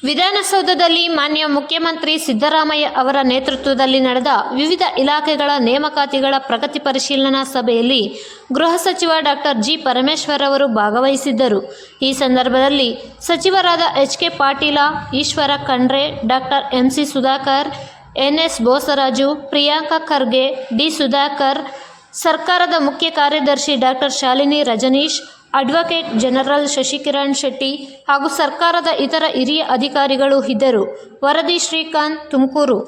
ವಿಧಾನಸೌಧದಲ್ಲಿ ಮಾನ್ಯ ಮುಖ್ಯಮಂತ್ರಿ ಸಿದ್ದರಾಮಯ್ಯ ಅವರ ನೇತೃತ್ವದಲ್ಲಿ ನಡೆದ ವಿವಿಧ ಇಲಾಖೆಗಳ ನೇಮಕಾತಿಗಳ ಪ್ರಗತಿ ಪರಿಶೀಲನಾ ಸಭೆಯಲ್ಲಿ ಗೃಹ ಸಚಿವ ಡಾಕ್ಟರ್ ಜಿ ಪರಮೇಶ್ವರ್ ಅವರು ಭಾಗವಹಿಸಿದ್ದರು. ಈ ಸಂದರ್ಭದಲ್ಲಿ ಸಚಿವರಾದ H K. Patil, Eshwar Khandre, doctor M C. Sudhakar, N S. Bosaraju, Priyanka Kharge, D. Sudhakar, ಸರ್ಕಾರದ ಮುಖ್ಯ ಕಾರ್ಯದರ್ಶಿ doctor Shalini Rajneesh, advocate general Shashikiran Shetty ಹಾಗೂ ಸರ್ಕಾರದ ಇತರ ಹಿರಿಯ ಅಧಿಕಾರಿಗಳು ಇದ್ದರು. ವರದಿ ಶ್ರೀಕಾಂತ್, ತುಮಕೂರು.